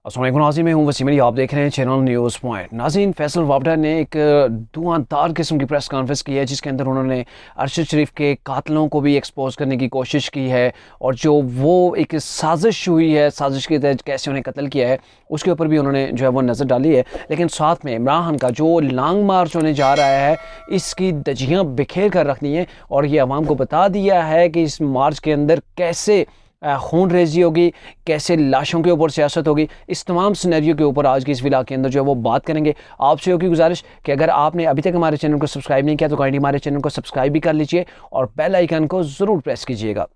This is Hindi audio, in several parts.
अस्सलामुअलैकुम नाज़रीन, मैं हूं वसीम अली। आप देख रहे हैं चैनल न्यूज़ पॉइंट। नाज़रीन, फैसल वावडा ने एक धुआंधार किस्म की प्रेस कॉन्फ्रेंस की है जिसके अंदर उन्होंने अरशद शरीफ के कातलों को भी एक्सपोज करने की कोशिश की है और जो वो एक साजिश हुई है, साजिश के तहत कैसे उन्हें कत्ल किया है उसके ऊपर भी उन्होंने जो है वो नज़र डाली है। लेकिन साथ में इमरान खान का जो लॉन्ग मार्च होने जा रहा है इसकी दजियाँ बिखेर कर रखनी है और ये अवाम को बता दिया है कि इस मार्च के अंदर कैसे खून रेजी होगी, कैसे लाशों के ऊपर सियासत होगी। इस तमाम सिनेरियो के ऊपर आज की इस व्लॉग के अंदर जो है वो बात करेंगे। आपसे होगी गुजारिश कि अगर आपने अभी तक हमारे चैनल को सब्सक्राइब नहीं किया तो काइंडली हमारे चैनल को सब्सक्राइब भी कर लीजिए और बेल आइकन को ज़रूर प्रेस कीजिएगा।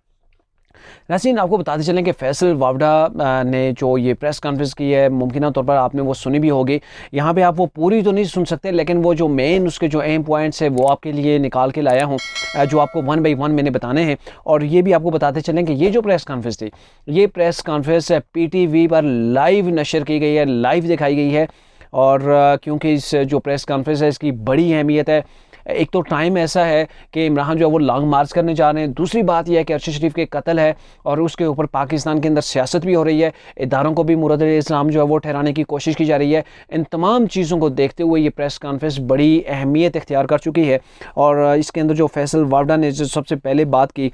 नाज़रीन, आपको बताते चलें कि फैसल वावडा ने जो ये प्रेस कॉन्फ्रेंस की है, मुमकिन तौर पर आपने वो सुनी भी होगी। यहाँ पे आप वो पूरी तो नहीं सुन सकते, लेकिन वो जो मेन उसके जो अहम पॉइंट्स है वो आपके लिए निकाल के लाया हूँ, जो आपको वन बाई वन मैंने बताने हैं। और ये भी आपको बताते चलें कि ये जो प्रेस कॉन्फ्रेंस थी, ये प्रेस कॉन्फ्रेंस PTV पर लाइव नशर की गई है, लाइव दिखाई गई है। और क्योंकि इस जो प्रेस कॉन्फ्रेंस है इसकी बड़ी अहमियत है। एक तो टाइम ऐसा है कि इमरान जो है वो लॉन्ग मार्च करने जा रहे हैं। दूसरी बात यह है कि अरशद शरीफ के कत्ल है और उसके ऊपर पाकिस्तान के अंदर सियासत भी हो रही है, इदारों को भी मुर्तद-ए-इस्लाम जो है वो ठहराने की कोशिश की जा रही है। इन तमाम चीज़ों को देखते हुए ये प्रेस कॉन्फ्रेंस बड़ी अहमियत इख्तियार कर चुकी है। और इसके अंदर जो फैसल वावडा ने जो सबसे पहले बात की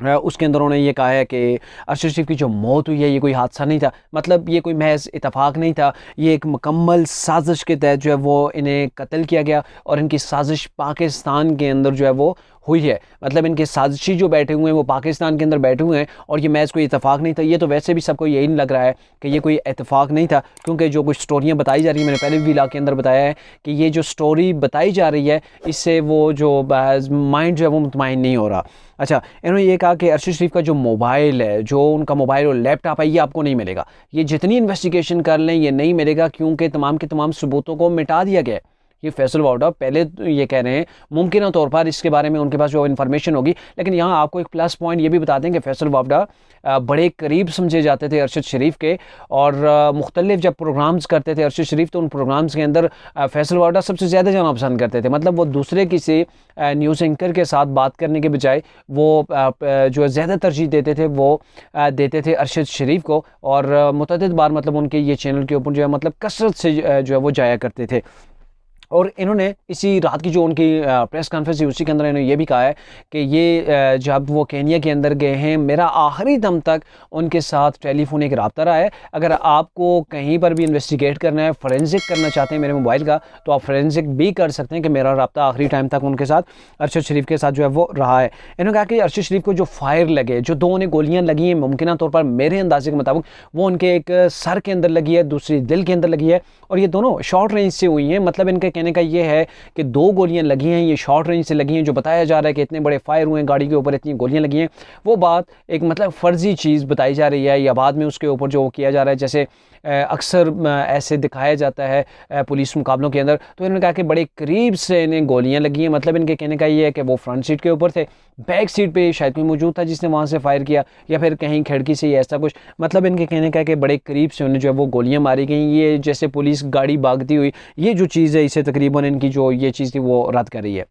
उसके अंदर उन्होंने ये कहा है कि अरशद शरीफ की जो मौत हुई है ये कोई हादसा नहीं था, मतलब ये कोई महज इतफाक़ नहीं था, ये एक मुकम्मल साजिश के तहत जो है वो इन्हें कत्ल किया गया और इनकी साजिश पाकिस्तान के अंदर जो है वो हुई है। मतलब इनके साजिशी जो बैठे हुए हैं वो पाकिस्तान के अंदर बैठे हुए हैं और ये महज कोई इतफाक़ नहीं था। ये तो वैसे भी सबको यही लग रहा है कि ये कोई इतफाक़ नहीं था, क्योंकि जो कुछ स्टोरियाँ बताई जा रही हैं, मैंने पहले भी व्लॉग के अंदर बताया है कि ये जो स्टोरी बताई जा रही है इससे वो जो माइंड जो है वो मुतमईन नहीं हो रहा। अच्छा, इन्होंने ये कहा कि अरशद शरीफ का जो मोबाइल है, जो उनका मोबाइल और लैपटॉप है, ये आपको नहीं मिलेगा। ये जितनी इन्वेस्टिगेशन कर लें ये नहीं मिलेगा, क्योंकि तमाम के तमाम सबूतों को मिटा दिया गया है। ये फैसल वावडा पहले तो ये कह रहे हैं, मुमकिन तौर पर इसके बारे में उनके पास जो इन्फॉर्मेशन होगी। लेकिन यहाँ आपको एक प्लस पॉइंट ये भी बता दें कि फैसल वावडा बड़े करीब समझे जाते थे अरशद शरीफ के, और मुख्तलिफ जब प्रोग्राम्स करते थे अरशद शरीफ तो उन प्रोग्राम्स के अंदर फैसल वावडा सबसे ज़्यादा जाना पसंद करते थे। मतलब वो दूसरे किसी न्यूज़ एंकर के साथ बात करने के बजाय वो जो ज़्यादा तरजीह देते थे वो देते थे अरशद शरीफ को। और मुतअद्दिद बार मतलब उनके ये चैनल के ऊपर जो है मतलब कसरत से जो है वो जाया करते थे। और इन्होंने इसी रात की जो उनकी प्रेस कॉन्फ्रेंस थी उसी के अंदर इन्होंने ये भी कहा है कि ये जब वो केनिया के अंदर गए हैं, मेरा आखिरी दम तक उनके साथ टेलीफोन एक रब्ता रहा है। अगर आपको कहीं पर भी इन्वेस्टिगेट करना है, फोरेंसिक करना चाहते हैं मेरे मोबाइल का, तो आप फोरेंसिक भी कर सकते हैं कि मेरा रब्ता आखिरी टाइम तक उनके साथ अरशद शरीफ के साथ जो है वो रहा है। इन्होंने कहा कि अरशद शरीफ को जो फायर लगे, जो दो उन्हें गोलियाँ लगी हैं, मुमकिन तौर पर मेरे अंदाजे के मुताबिक वो उनके एक सर के अंदर लगी है, दूसरी दिल के अंदर लगी है, और ये दोनों शॉर्ट रेंज से हुई हैं। मतलब इनके कहने का ये है कि दो गोलियां लगी हैं, ये शॉर्ट रेंज से लगी हैं। जो बताया जा रहा है कि इतने बड़े फायर हुए हैं, गाड़ी के ऊपर इतनी गोलियां लगी हैं, वो बात एक मतलब फर्जी चीज़ बताई जा रही है, या बाद में उसके ऊपर जो किया जा रहा है, जैसे अक्सर ऐसे दिखाया जाता है पुलिस मुकाबलों के अंदर। तो इन्होंने कहा कि बड़े करीब से इन्हें गोलियां लगी हैं। मतलब इनके कहने का ये है कि वो फ्रंट सीट के ऊपर थे, बैक सीट पे शायद कोई मौजूद था जिसने वहाँ से फायर किया, या फिर कहीं खिड़की से, ऐसा कुछ। मतलब इनके कहने का है कि बड़े करीब से उन्हें जो है वो गोलियां मारी गई। ये जैसे पुलिस गाड़ी भागती हुई, ये जो चीज़ है इसे तकरीबन इनकी जो ये चीज़ थी वो रद्द कर रही है।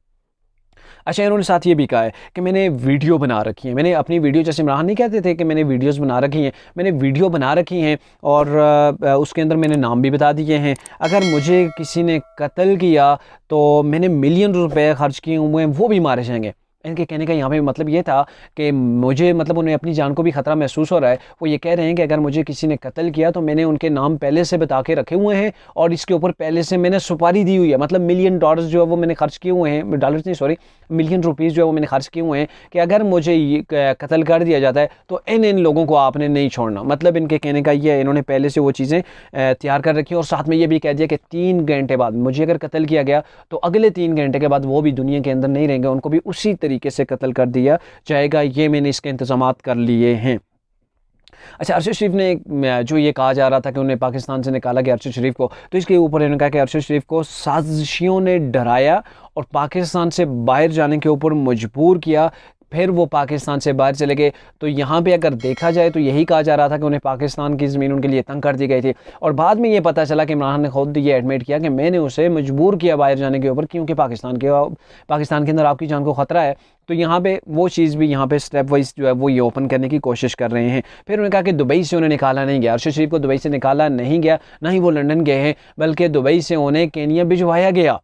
अच्छा, इन्होंने साथ ये भी कहा है कि मैंने वीडियो बना रखी है, मैंने अपनी वीडियो, जैसे इमरान नहीं कहते थे कि मैंने वीडियोस बना रखी हैं, मैंने वीडियो बना रखी हैं और उसके अंदर मैंने नाम भी बता दिए हैं। अगर मुझे किसी ने कत्ल किया तो मैंने मिलियन रुपए खर्च किए हुए हैं, वो भी मारे जाएंगे। इनके कहने का यहाँ पे मतलब ये था कि मुझे, मतलब उन्हें अपनी जान को भी ख़तरा महसूस हो रहा है। वो ये कह रहे हैं कि अगर मुझे किसी ने कत्ल किया तो मैंने उनके नाम पहले से बता के रखे हुए हैं और इसके ऊपर पहले से मैंने सुपारी दी हुई है। मतलब मिलियन डॉलर्स जो है वो मैंने खर्च किए हुए हैं, डॉलर्स नहीं सॉरी, मिलियन रुपीज़ जो है वो मैंने खर्च किए हुए हैं कि अगर मुझे ये कत्ल कर दिया जाता है तो इन लोगों को आपने नहीं छोड़ना। मतलब इनके कहने का ये है, इन्होंने पहले से वो चीज़ें तैयार कर रखी हैं। और साथ में ये भी कह दिया कि 3 घंटे बाद मुझे अगर कत्ल किया गया तो अगले 3 घंटे के बाद वो भी दुनिया के अंदर नहीं रहेंगे, उनको भी उसी तरीके से कत्ल कर दिया जाएगा। ये मैंने इसके इंतजामात कर लिए हैं। अच्छा, अरशद शरीफ ने जो ये कहा जा रहा था कि उन्हें पाकिस्तान से निकाला गया अरशद शरीफ को, तो इसके ऊपर इन्होंने कहा कि अरशद शरीफ को साजिशियों ने डराया और पाकिस्तान से बाहर जाने के ऊपर मजबूर किया। फिर वो पाकिस्तान से बाहर चले गए। तो यहाँ पे अगर देखा जाए तो यही कहा जा रहा था कि उन्हें पाकिस्तान की ज़मीन उनके लिए तंग कर दी गई थी, और बाद में ये पता चला कि इमरान खान ने खुद ये एडमिट किया कि मैंने उसे मजबूर किया बाहर जाने के ऊपर, क्योंकि पाकिस्तान के अंदर आपकी जान को ख़तरा है। तो यहाँ पे वो चीज़ भी यहाँ पे स्टेप वाइज जो है वो ये ओपन करने की कोशिश कर रहे हैं। फिर उन्होंने कहा कि दुबई से उन्हें निकाला नहीं गया, अरशद शरीफ को दुबई से निकाला नहीं गया, ना ही वो लंदन गए हैं, बल्कि दुबई से उन्हें केनिया भिजवाया गया।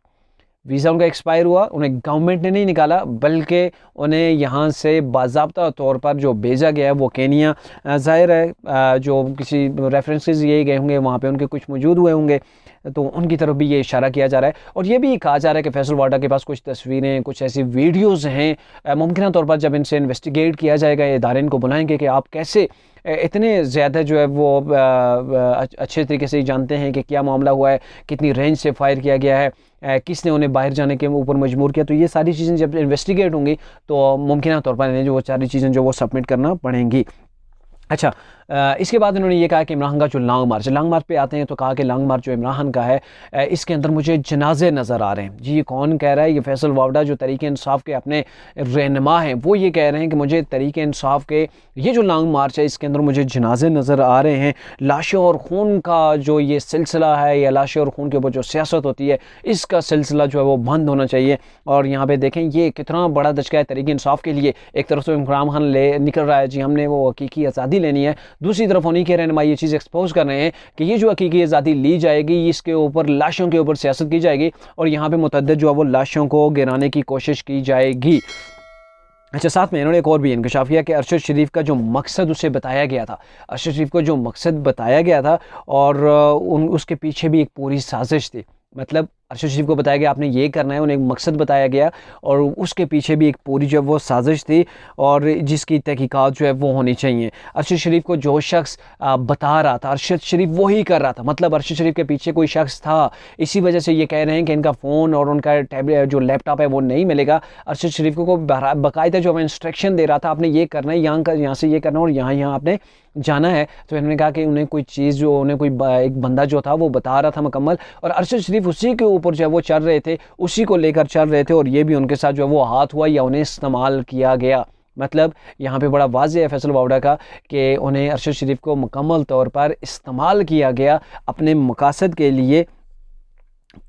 वीज़ा उनका एक्सपायर हुआ, उन्हें गवर्नमेंट ने नहीं निकाला, बल्कि उन्हें यहाँ से बाज़ाब्ता तौर पर जो भेजा गया है वो केनिया। ज़ाहिर है जो किसी रेफरेंसेस ये गए होंगे वहाँ पे उनके कुछ मौजूद हुए होंगे, तो उनकी तरफ भी ये इशारा किया जा रहा है। और ये भी कहा जा रहा है कि फैसल वाडा के पास कुछ तस्वीरें, कुछ ऐसी वीडियोज़ हैं, मुमकिन तौर पर जब इनसे इन्वेस्टिगेट किया जाएगा, इदारे इनको बुलाएंगे कि आप कैसे इतने ज़्यादा जो है वो अच्छे तरीके से जानते हैं कि क्या मामला हुआ है, कितनी रेंज से फायर किया गया है, किसने उन्हें बाहर जाने के ऊपर मजबूर किया। तो ये सारी चीज़ें जब इन्वेस्टिगेट होंगी तो मुमकिन तौर पर इन्हें जो वो सारी चीज़ें जो वो सबमिट करना पड़ेंगी। अच्छा, इसके बाद उन्होंने ये कहा कि इमरान का जो लॉन्ग मार्च पे आते हैं, तो कहा कि लॉन्ग मार्च जो इमरान का है इसके अंदर मुझे जनाजे नज़र आ रहे हैं। जी, ये कौन कह रहा है? ये फैसल वावडा जो तरीके इंसाफ के अपने रहनुमा हैं, वो ये कह रहे हैं कि मुझे तरीके इंसाफ के ये जो लॉन्ग मार्च है इसके अंदर मुझे जनाजे नज़र आ रहे हैं। लाशों और खून का जो ये सिलसिला है, या लाशों और खून के ऊपर जो सियासत होती है, इसका सिलसिला जो है वो बंद होना चाहिए। और यहाँ पे देखें ये कितना बड़ा दचका है तरीके इंसाफ के लिए। एक तरफ से इमरान खान निकल रहा है जी हमने वो हकीकी आज़ादी लेनी है, दूसरी तरफ उन्हीं के रहनुमा ये चीज़ एक्सपोज कर रहे हैं कि ये जो हकीकी आज़ादी ली जाएगी इसके ऊपर लाशों के ऊपर सियासत की जाएगी, और यहाँ पे मुतअद्दिद जो है वो लाशों को गिराने की कोशिश की जाएगी। अच्छा, साथ में इन्होंने एक और भी इंकशाफ किया कि अरशद शरीफ का जो मकसद उसे बताया गया था, अरशद शरीफ को जो मकसद बताया गया था, और उसके पीछे भी एक पूरी साजिश थी। मतलब अरशद शरीफ को बताया गया आपने ये करना है, उन्हें एक मकसद बताया गया, और उसके पीछे भी एक पूरी जो है वो साजिश थी, और जिसकी तहकीकात जो है वो होनी चाहिए। अरशद शरीफ को जो शख्स बता रहा था, अरशद शरीफ वही कर रहा था। मतलब अरशद शरीफ के पीछे कोई शख्स था, इसी वजह से ये कह रहे हैं कि इनका फ़ोन और उनका टैबलेट जो लैपटॉप है वो नहीं मिलेगा। अरशद शरीफ को बाकायदा जो इंस्ट्रक्शन दे रहा था, आपने ये करना है, यहाँ से ये करना है, और यहाँ आपने जाना है। तो इन्होंने कहा कि उन्हें कोई चीज़ जो उन्हें कोई एक बंदा जो था वो बता रहा था मुकम्मल, और अरशद शरीफ उसी के ऊपर जो है वो चल रहे थे, उसी को लेकर चल रहे थे, और ये भी उनके साथ जो है वो हाथ हुआ या उन्हें इस्तेमाल किया गया। मतलब यहाँ पे बड़ा वाज़ेह है फैसल वावडा का कि उन्हें अरशद शरीफ को मुकम्मल तौर पर इस्तेमाल किया गया अपने मकासद के लिए।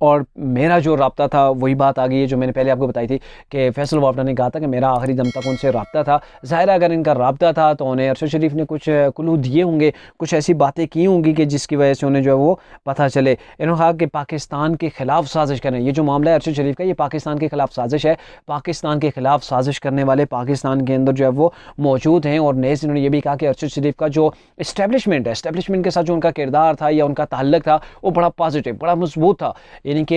और मेरा जो राब्ता था वही बात आ गई है जो मैंने पहले आपको बताई थी कि फैसल वावडा ने कहा था कि मेरा आखिरी दम तक उनसे राब्ता था। ज़ाहिर है अगर इनका राब्ता था तो उन्हें अरशद शरीफ ने कुछ क्लू दिए होंगे, कुछ ऐसी बातें की होंगी कि जिसकी वजह से उन्हें जो है वो पता चले। इन्होंने कहा कि पाकिस्तान के ख़िलाफ़ साजिश करें, ये जो मामला है अरशद शरीफ का, ये पाकिस्तान के ख़िलाफ़ साजिश है। पाकिस्तान के ख़िलाफ़ साजिश करने वाले पाकिस्तान के अंदर जो है वो मौजूद हैं। और नेज़ इन्होंने ये भी कहा कि अरशद शरीफ का जो इस्टेब्लिशमेंट है, इस्टेब्लिशमेंट के साथ जो उनका किरदार था या उनका ताल्लुक था वो बड़ा पॉजिटिव, बड़ा मजबूत था। यानी कि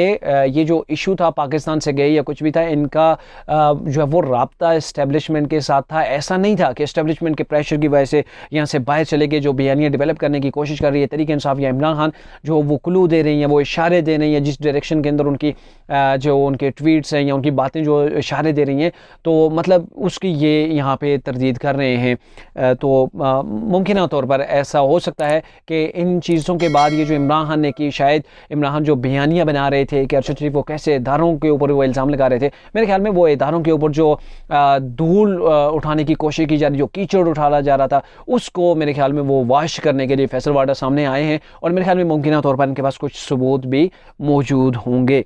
ये जो इशू था पाकिस्तान से गए या कुछ भी था, इनका जो है वो राब्ता इस्टेब्लिशमेंट के साथ था। ऐसा नहीं था कि इस्टेब्लिशमेंट के प्रेशर की वजह से यहाँ से बाहर चले गए। जो बयानियाँ डेवलप करने की कोशिश कर रही है तरीके इंसाफ या इमरान खान, जो वो क्लू दे रही हैं, वो इशारे दे रही हैं, जिस डायरेक्शन के अंदर उनकी जो उनके ट्वीट्स हैं या उनकी बातें जो इशारे दे रही हैं, तो मतलब उसकी ये यहाँ पे तरदीद कर रहे हैं। तो मुमकिन तौर पर ऐसा हो सकता है कि इन चीज़ों के बाद ये जो इमरान खान ने की, शायद इमरान खान जो बयानियाँ बना रहे थे कि अरशद शरीफ को कैसे इदारों के ऊपर वो इल्ज़ाम लगा रहे थे, मेरे ख्याल में वो इदारों के ऊपर जो धूल उठाने की कोशिश की जा रही, जो कीचड़ उठाया जा रहा था, उसको मेरे ख्याल में वो वाश करने के लिए फैसल वाडा सामने आए हैं। और मेरे ख्याल में मुमकिन तौर पर इनके पास कुछ सबूत भी मौजूद होंगे।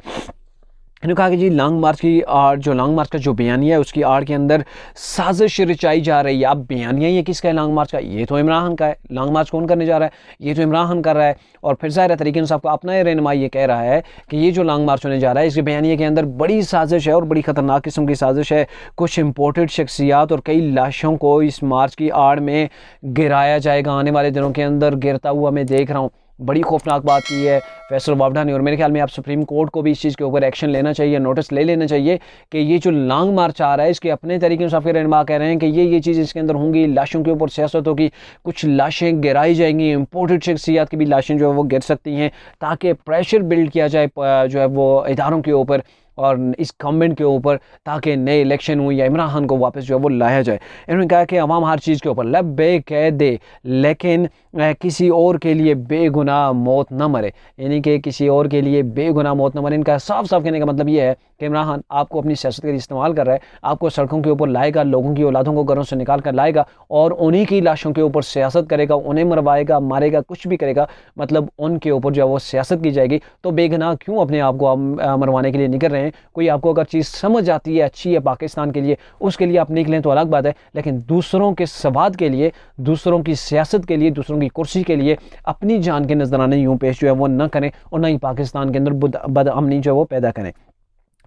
इन्होंने कहा कि जी लॉन्ग मार्च की आड़, जो लॉन्ग मार्च का जो बयानिया है उसकी आड़ के अंदर साजिश रचाई जा रही है। अब बयानिया ये किसका है लॉन्ग मार्च का? ये तो इमरान खान का है। लॉन्ग मार्च कौन करने जा रहा है? ये तो इमरान खान कर रहा है। और फिर ज़ाहिर तरीके इंसाफ का अपना रहनुमा ये कह रहा है कि ये जो लॉन्ग मार्च होने जा रहा है इसके बयानिया के अंदर बड़ी साजिश है और बड़ी ख़तरनाक किस्म की साजिश है। कुछ इम्पोर्टेड शख्सियात और कई लाशों को इस मार्च की आड़ में गिराया जाएगा आने वाले दिनों के अंदर, गिरता हुआ मैं देख रहा हूँ। बड़ी खौफनाक बात की है फैसल वावडा ने। और मेरे ख्याल में आप सुप्रीम कोर्ट को भी इस चीज़ के ऊपर एक्शन लेना चाहिए, नोटिस ले लेना चाहिए कि ये जो लॉन्ग मार्च आ रहा है इसके अपने तरीके इंसाफ के रहनुमा कह रहे हैं कि ये चीज़ इसके अंदर होंगी, लाशों के ऊपर सियासत होगी, कुछ लाशें गिराई जाएंगी, इम्पोर्टेड शख्सियात की भी लाशें जो है वो गिर सकती हैं, ताकि प्रेशर बिल्ड किया जाए जो है वो इदारों के ऊपर और इस गवर्नमेंट के ऊपर, ताकि नए इलेक्शन हो या इमरान खान को वापस जो है वो लाया जाए। इन्होंने कहा कि अवाम हर चीज़ के ऊपर लब्बे कह दे, लेकिन किसी और के लिए बेगुनाह मौत न मरे। यानी कि किसी और के लिए बेगुनाह मौत न मरे। इनका साफ साफ कहने का मतलब ये है कि इमरान खान आपको अपनी सियासत के लिए इस्तेमाल कर रहा है, आपको सड़कों के ऊपर लाएगा, लोगों की औलादों को घरों से निकाल कर लाएगा और उन्हीं की लाशों के ऊपर सियासत करेगा, उन्हें मरवाएगा, मारेगा, कुछ भी करेगा, मतलब उनके ऊपर जो है वो सियासत की जाएगी। तो बेगुनाह क्यों अपने आप को मरवाने के लिए निकल रहे हैं? कोई आपको अगर चीज़ समझ आती है, अच्छी है पाकिस्तान के लिए, उसके लिए आप निकलें तो अलग बात है, लेकिन दूसरों के सवाद के लिए, दूसरों की सियासत के लिए, दूसरों की कुर्सी के लिए अपनी जान के नजराने यूं पेश जो है वो न करें और ना ही पाकिस्तान के अंदर बदअमनी जो है वो पैदा करें।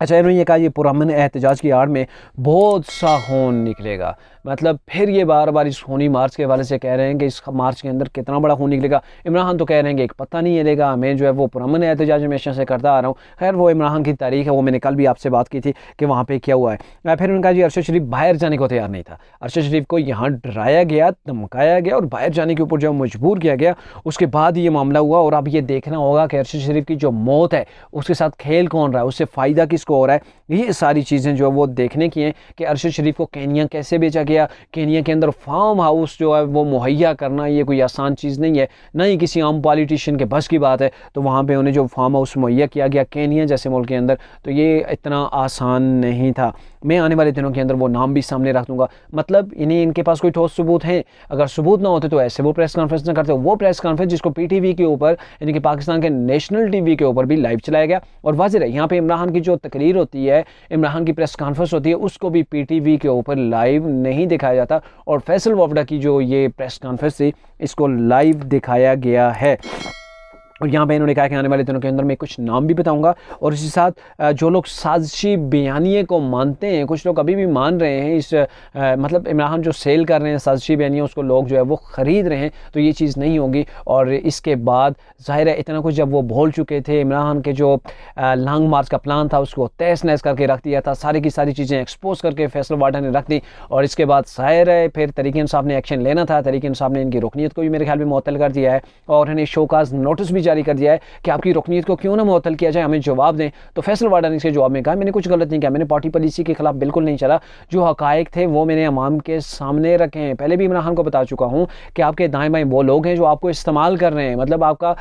अच्छा, इन्होंने ये कहा ये पुरअमन एहतजाज की आड़ में बहुत सा खून निकलेगा, मतलब फिर ये बार बार इस खूनी मार्च के हवाले से कह रहे हैं कि इस मार्च के अंदर कितना बड़ा खून निकलेगा। इमरान खान तो कह रहे हैं कि एक पता नहीं चलेगा, मैं जो है वो पुरअमन एहतजाज हमेशा से करता आ रहा हूँ। खैर वो इमरान खान की तारीख है, वो मैंने कल भी आपसे बात की थी कि वहाँ पर क्या हुआ है। फिर उन्होंने कहा जी अरशद शरीफ बाहर जाने को तैयार नहीं था, अरशद शरीफ को यहाँ डराया गया, धमकाया गया और बाहर जाने के ऊपर जो मजबूर किया गया, उसके बाद ये मामला हुआ। और अब ये देखना होगा कि अरशद शरीफ की जो मौत है उसके साथ खेल कौन रहा है, उससे फ़ायदा किसको हो रहा है। ये सारी चीज़ें जो है वो देखने की हैं कि अरशद शरीफ को केनिया कैसे बेचा गया, केनिया के अंदर फार्म हाउस जो है वो मुहैया करना ये कोई आसान चीज़ नहीं है, ना ही किसी आम पॉलिटिशियन के बस की बात है। तो वहाँ पे उन्हें जो फार्म हाउस मुहैया किया गया केनिया जैसे मुल्क के अंदर, तो ये इतना आसान नहीं था। मैं आने वाले दिनों के अंदर वो नाम भी सामने रख दूंगा, मतलब इन्हें इनके पास कोई ठोस सबूत हैं। अगर सबूत ना होते तो ऐसे वो प्रेस कॉन्फ्रेंस ना करते। वो प्रेस कॉन्फ्रेंस जिसको पीटीवी के ऊपर यानी कि पाकिस्तान के नेशनल टीवी के ऊपर भी लाइव चलाया गया, और वाज़ेह है यहाँ पे इमरान खान की जो तकरीर होती है, इमरान खान की प्रेस कॉन्फ्रेंस होती है, उसको भी पीटीवी के ऊपर लाइव नहीं दिखाया जाता। और फैसल वावडा की जो ये प्रेस कॉन्फ्रेंस थी इसको लाइव दिखाया गया है। और यहाँ पे इन्होंने कहा कि आने वाले दिनों के अंदर मैं कुछ नाम भी बताऊंगा, और इसी साथ जो लोग साजिशी बयानिए को मानते हैं, कुछ लोग अभी भी मान रहे हैं इस मतलब इमरान खान जो सेल कर रहे हैं साजिशी बयानिए, उसको लोग जो है वो ख़रीद रहे हैं, तो ये चीज़ नहीं होगी। और इसके बाद ज़ाहिर है इतना कुछ जब वो बोल चुके थे, इमरान खान के जो लॉन्ग मार्च का प्लान था उसको तहस नहस करके रख दिया था, सारी की सारी चीज़ें एक्सपोज करके फैसल वाडा ने रख दी। और इसके बाद ज़ाहिर है फिर तरीक इंसाफ ने एक्शन लेना था, तरीक इंसाफ ने इनकी रुकनीत को भी मेरे ख्याल में मुअत्तल कर दिया है और इन्हें शोकाज नोटिस भी जारी कर दिया है कि आपकी रुकनीत को क्यों ना मुअत्तल किया जाए, हमें जवाब दें। तो फैसल वाडा ने इसके जवाब में कहा मैंने कुछ गलत नहीं किया, मैंने पार्टी पॉलिसी के खिलाफ बिल्कुल नहीं चला, जो हकायक थे वो मैंने अवाम के सामने रखे हैं। पहले भी इमरान खान को बता चुका हूँ कि आपके दाएं बाएं वो लोग हैं जो आपको इस्तेमाल कर रहे हैं, मतलब आपका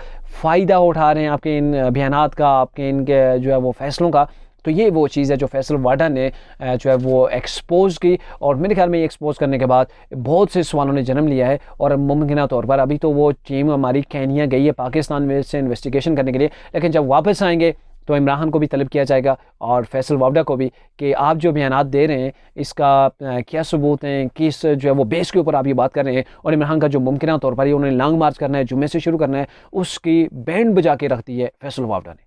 फ़ायदा उठा रहे हैं आपके इन बयानात का, आपके इनके जो है वो फैसलों का। तो ये वो चीज़ है जो फैसल वाडा ने जो है वो एक्सपोज की, और मेरे ख्याल में ये एक्सपोज करने के बाद बहुत से सवालों ने जन्म लिया है। और मुमकिन तौर पर अभी तो वो टीम हमारी केनिया गई है पाकिस्तान में से इन्वेस्टिगेशन करने के लिए, लेकिन जब वापस आएंगे तो इमरान खान को भी तलब किया जाएगा और फैसल वावडा को भी कि आप जो बयानात दे रहे हैं इसका क्या सबूत हैं, किस जो है वो बेस के ऊपर आप ये बात कर रहे हैं। और इमरान खान का जो मुमकिन तौर पर ये उन्होंने लॉन्ग मार्च करना है, जुम्मे से शुरू करना है, उसकी बैंड बजा के रख दी है फैसल वावडा ने।